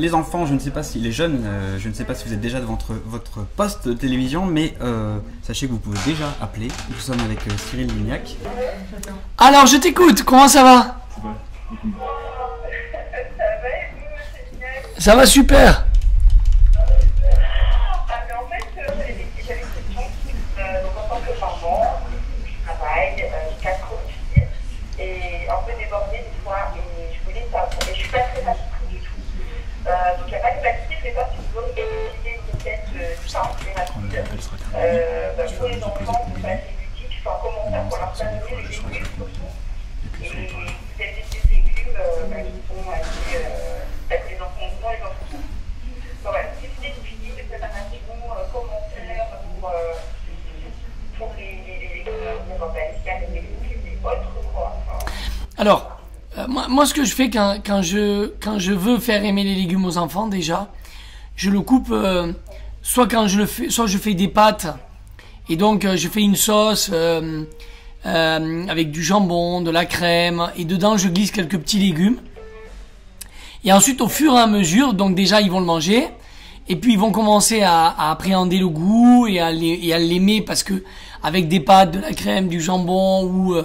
Les enfants, je ne sais pas si les jeunes, je ne sais pas si vous êtes déjà devant votre poste de télévision, mais sachez que vous pouvez déjà appeler. Nous sommes avec Cyril Lignac. Alors, je t'écoute, comment ça va? Ça va super. En fait, j'avais une question. Donc, en tant que maman, je travaille, j'ai 4 filles et un peu débordée des fois. Et je voulais savoir, et je suis pas très fatiguée du tout. Donc, il n'y a pas de pâtisserie, je ne sais pas si vous aurez utilisé une recette simple et rapide pour les enfants, pour faire des boutiques, enfin, comment faire pour leur faire donner les légumes surtout. Et vous avez des légumes qui sont assez. Que les enfants ont besoin, les enfants sont. Donc, voilà, si vous avez fini de préparation, comment faire pour les légumes, pour les légumes et autres, quoi. Alors, moi, ce que je fais quand je veux faire aimer les légumes aux enfants, déjà, je le coupe, soit quand je le fais, soit je fais des pâtes, et donc je fais une sauce avec du jambon, de la crème, et dedans je glisse quelques petits légumes. Et ensuite, au fur et à mesure, donc déjà ils vont le manger, et puis ils vont commencer à appréhender le goût et à l'aimer, parce que avec des pâtes, de la crème, du jambon ou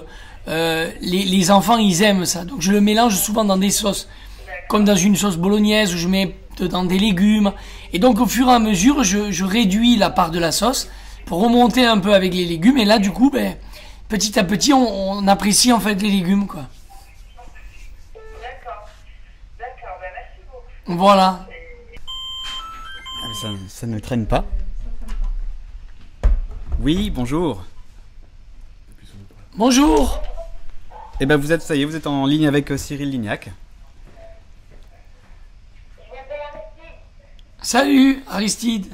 les enfants ils aiment ça. Donc je le mélange souvent dans des sauces, comme dans une sauce bolognaise où je mets dedans des légumes. Et donc au fur et à mesure je réduis la part de la sauce pour remonter un peu avec les légumes. Et là du coup petit à petit on apprécie en fait les légumes, quoi. D'accord, merci beaucoup. Voilà. Ça ne traîne pas. Oui, bonjour. Bonjour. Eh ben ça y est, vous êtes en ligne avec Cyril Lignac. Salut Aristide.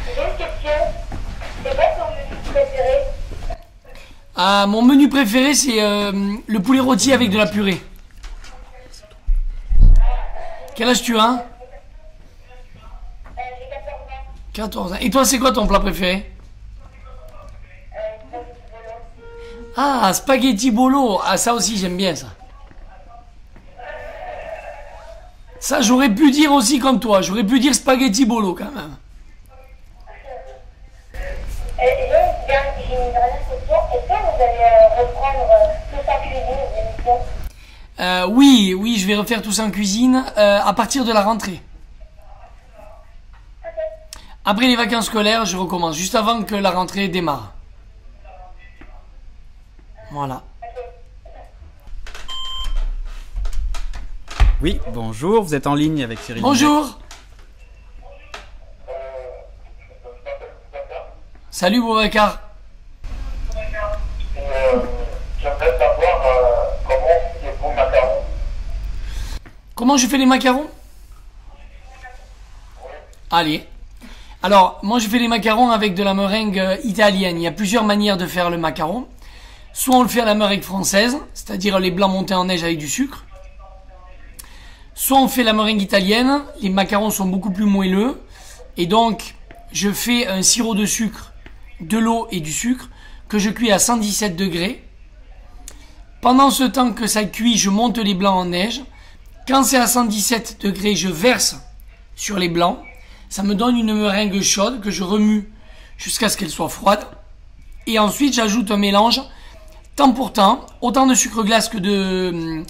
J'ai une question. C'est quoi ton menu préféré? Ah, mon menu préféré c'est le poulet rôti avec de la purée. Quel âge tu as? J'ai 14 ans. 14 ans. Et toi, c'est quoi ton plat préféré? Ah, spaghetti bolo. Ah, ça aussi, j'aime bien ça. Ça, j'aurais pu dire aussi comme toi. J'aurais pu dire spaghetti bolo quand même. J'ai une dernière question. Est-ce que vous allez reprendre tout ça cuisine l'émission? Oui, je vais refaire tout ça en cuisine à partir de la rentrée. Après les vacances scolaires, je recommence, juste avant que la rentrée démarre. Voilà. Oui, bonjour, vous êtes en ligne avec Cyril Lignac. Bonjour. Salut Boubacar. J'aimerais savoir comment c'est vos macarons. Comment je fais les macarons? Allez. Alors, moi je fais les macarons avec de la meringue italienne. Il y a plusieurs manières de faire le macaron. Soit on le fait à la meringue française, c'est-à-dire les blancs montés en neige avec du sucre. Soit on fait la meringue italienne, les macarons sont beaucoup plus moelleux. Et donc, je fais un sirop de sucre, de l'eau et du sucre, que je cuis à 117 degrés. Pendant ce temps que ça cuit, je monte les blancs en neige. Quand c'est à 117 degrés, je verse sur les blancs. Ça me donne une meringue chaude que je remue jusqu'à ce qu'elle soit froide. Et ensuite, j'ajoute un mélange, temps pour temps, autant de sucre glace que de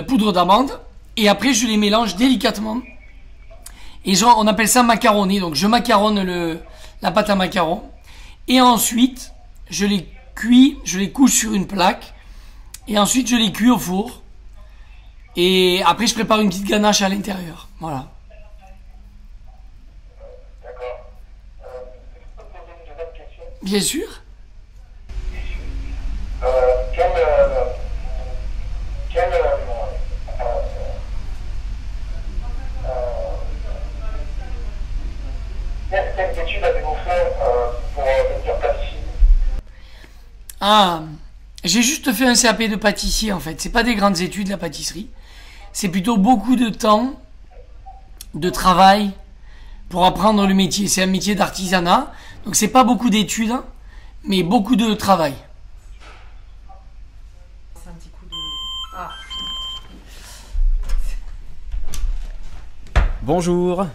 poudre d'amande. Et après, je les mélange délicatement. Et on appelle ça macaroni. Donc, je macaronne la pâte à macarons. Et ensuite, je les cuis, je les couche sur une plaque. Et ensuite, je les cuis au four. Et après, je prépare une petite ganache à l'intérieur. Voilà. D'accord. Je peux poser une autre question? Bien sûr. Quelles études avez-vous fait pour devenir pâtissier? Ah, j'ai juste fait un CAP de pâtissier en fait. C'est pas des grandes études la pâtisserie. C'est plutôt beaucoup de temps, de travail pour apprendre le métier. C'est un métier d'artisanat, donc c'est pas beaucoup d'études, mais beaucoup de travail. C'est un petit coup de... Ah. Bonjour.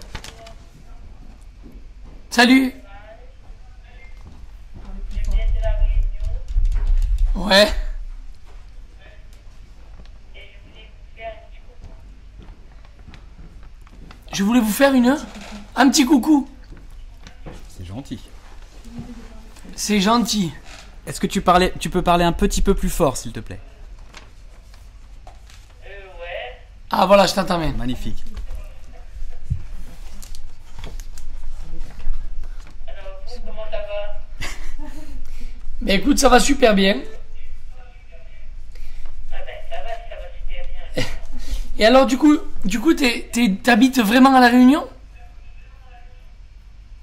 Salut. Ouais. Je voulais vous faire un petit coucou. C'est gentil. C'est gentil. Est-ce que tu peux parler un petit peu plus fort, s'il te plaît? Ouais. Ah voilà, je t'entends bien. Magnifique. Alors, vous, comment ça va? Mais écoute, ça va super bien. Ah ben, ça va super bien. Et alors du coup, t'habites vraiment à La Réunion?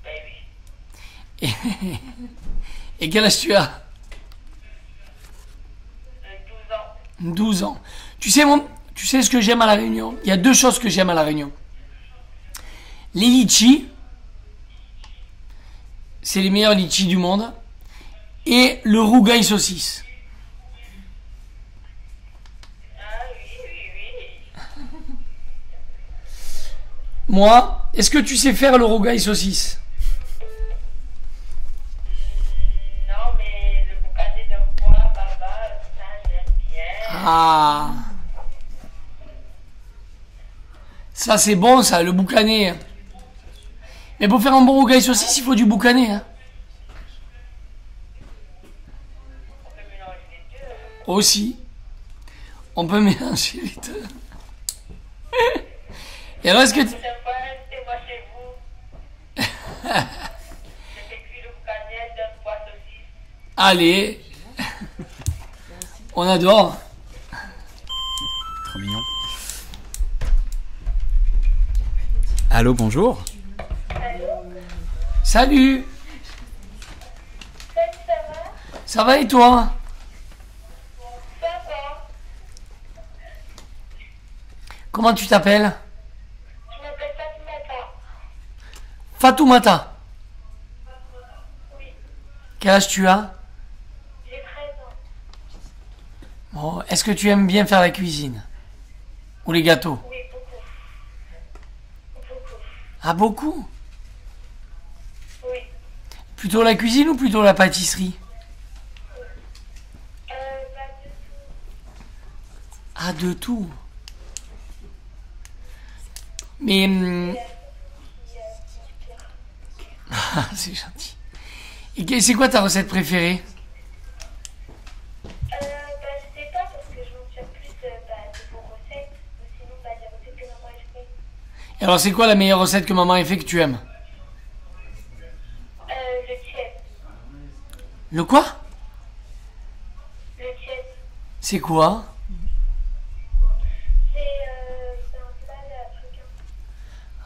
Ben oui. Et quel âge tu as? 12 ans. 12 ans. Tu sais ce que j'aime à La Réunion? Il y a deux choses que j'aime à La Réunion. Les litchis. C'est les meilleurs litchis du monde. Et le rougail saucisse. Ah oui. Moi, est-ce que tu sais faire le rougail saucisse? Non, mais le boucané d'un poids, papa, ça j'aime bien. Ah. Ça c'est bon ça, le boucané. Mais pour faire un bon rougail saucisse, il faut du boucané. Hein. On peut mélanger les deux. Aussi. On peut mélanger les deux. Et alors est-ce que... La prochaine fois, restez-moi chez vous. Je fais cuire le boucané d'un poids saucisse. Allez. On adore. Trop mignon. Allô, bonjour. Salut. Salut, ça va? Ça va et toi? Ça va. Comment tu t'appelles? Je m'appelle Fatimata. Fatoumata. Oui, Quel âge tu as? j'ai 13 ans. Bon, est-ce que tu aimes bien faire la cuisine? Ou les gâteaux? Oui, beaucoup. Beaucoup. Ah, beaucoup? Oui. Plutôt la cuisine ou plutôt la pâtisserie? Bah, du tout. Ah, de tout. Mais... Ah, c'est gentil. Et c'est quoi ta recette préférée? Bah, je sais pas parce que je m'en souviens plus de vos recettes. Ou sinon, des recettes que maman a fait. Et alors, c'est quoi la meilleure recette que maman ait fait que tu aimes? Le tiède. Le quoi? Le tiède. C'est quoi? C'est un plat africain.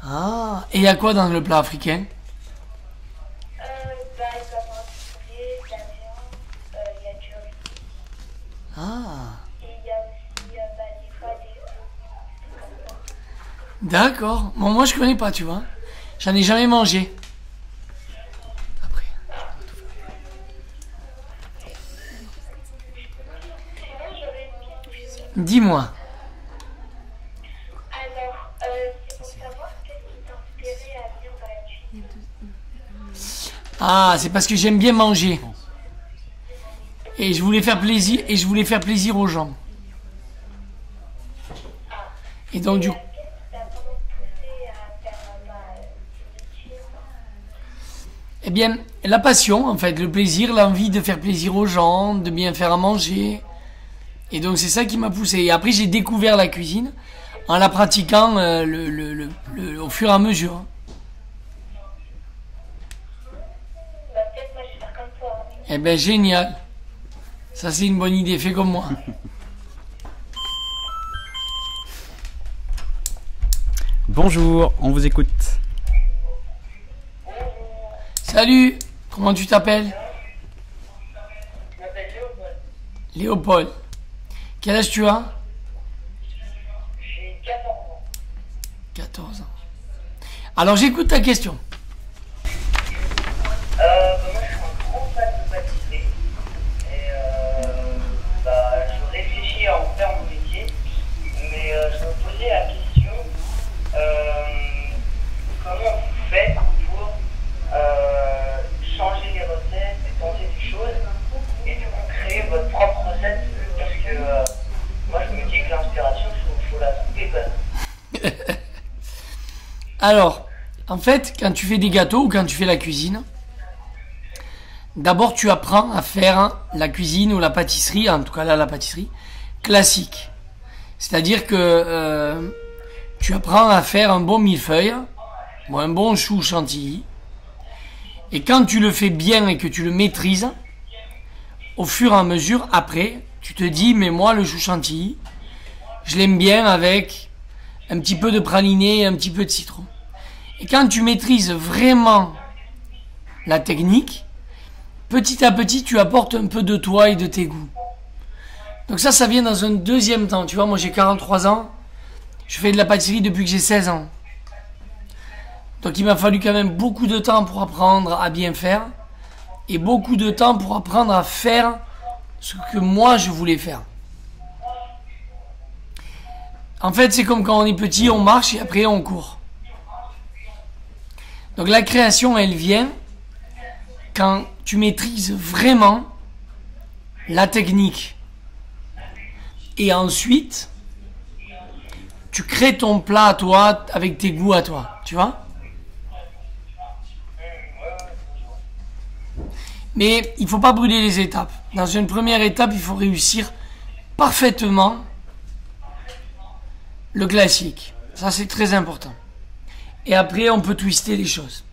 Ah, et il y a quoi dans le plat africain? Bah, il va y avoir du poulet, de la viande, il y a du riz. Ah, Et il y a aussi des fois des œufs. Comme ça. d'accord. Bon, moi je connais pas, tu vois. J'en ai jamais mangé. Après. Sinon, j'aurais une question. Dis-moi. Alors, c'est pour savoir qu'est-ce qui t'a inspiré à venir dans la cuisine. Ah, c'est parce que j'aime bien manger. Et je voulais faire plaisir aux gens. Et donc du coup, Qu'est-ce qui t'a vraiment poussé à faire ce métier? eh bien, la passion, en fait, le plaisir, l'envie de faire plaisir aux gens, de bien faire à manger. Et donc c'est ça qui m'a poussé. Et après, j'ai découvert la cuisine en la pratiquant au fur et à mesure. Bah, peut-être moi je vais faire comme toi. Eh ben génial. Ça c'est une bonne idée, fais comme moi. Bonjour, on vous écoute. Salut, comment tu t'appelles? Je m'appelle Léopold. Léopold. Quel âge tu as? J'ai 14 ans. 14 ans. Alors j'écoute ta question. Moi je suis un grand fan de pâtisserie. Et je réfléchis à en faire mon métier. Mais je me posais la question Alors, en fait, quand tu fais des gâteaux ou quand tu fais la cuisine, d'abord tu apprends à faire la cuisine ou la pâtisserie, en tout cas là la pâtisserie, classique. C'est-à-dire que tu apprends à faire un bon millefeuille ou un bon chou chantilly. Et quand tu le fais bien et que tu le maîtrises, au fur et à mesure, après, tu te dis, mais moi le chou chantilly, je l'aime bien avec un petit peu de praliné et un petit peu de citron. Et quand tu maîtrises vraiment la technique, petit à petit, tu apportes un peu de toi et de tes goûts. Donc ça vient dans un deuxième temps. Tu vois, moi j'ai 43 ans, je fais de la pâtisserie depuis que j'ai 16 ans. Donc il m'a fallu quand même beaucoup de temps pour apprendre à bien faire et beaucoup de temps pour apprendre à faire ce que moi je voulais faire. En fait, c'est comme quand on est petit, on marche et après on court. Donc la création, elle vient quand tu maîtrises vraiment la technique. Et ensuite, tu crées ton plat à toi avec tes goûts à toi. Tu vois ? Mais il ne faut pas brûler les étapes. Dans une première étape, il faut réussir parfaitement le classique. Ça, c'est très important. Et après, on peut twister les choses.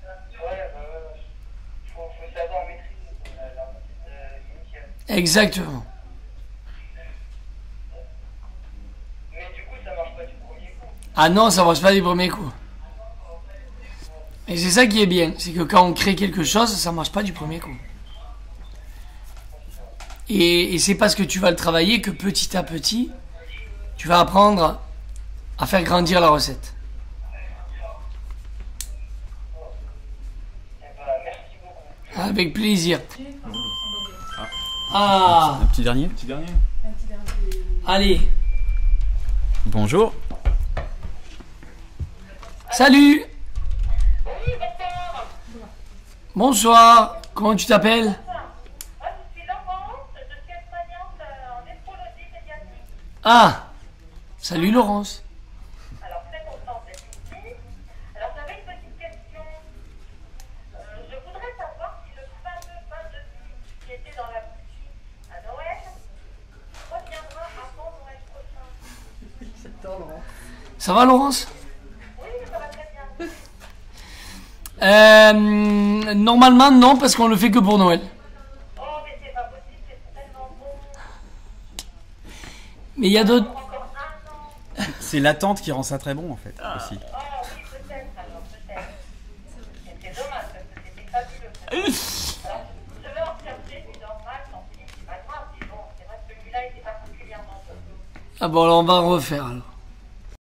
Faut savoir maîtriser la recette initiale. Exactement. Mais du coup, ça marche pas du premier coup. Ah non, ça ne marche pas du premier coup. Et c'est ça qui est bien. C'est que quand on crée quelque chose, ça ne marche pas du premier coup. Et c'est parce que tu vas le travailler que petit à petit, tu vas apprendre à faire grandir la recette. Merci beaucoup. Avec plaisir. Ah, Un petit dernier. allez. Bonjour. Salut. Oui, docteur. Bonsoir. Comment tu t'appelles? Moi, je suis Laurence, je suis soignante en néphrologie pédiatrique. Ah, salut Laurence. Alors, très contente d'être ici. Alors, j'avais une petite question. Je voudrais savoir si le fameux pain de mie qui était dans la bougie à Noël reviendra avant Noël prochain. Ça va Laurence? Oui, ça va très bien. Normalement non, parce qu'on le fait que pour Noël. Oh, mais c'est pas possible, c'est tellement bon. Mais il y a d'autres... Encore un an. C'est l'attente qui rend ça très bon en fait aussi. Oh, oui, peut-être, alors, peut-être. C'est dommage, parce que c'était fabuleux. Alors, je vais en chercher, c'est normal, tant pis, c'est pas grave, mais bon, c'est vrai que celui-là était particulièrement bon. Ah bon, alors on va en refaire alors.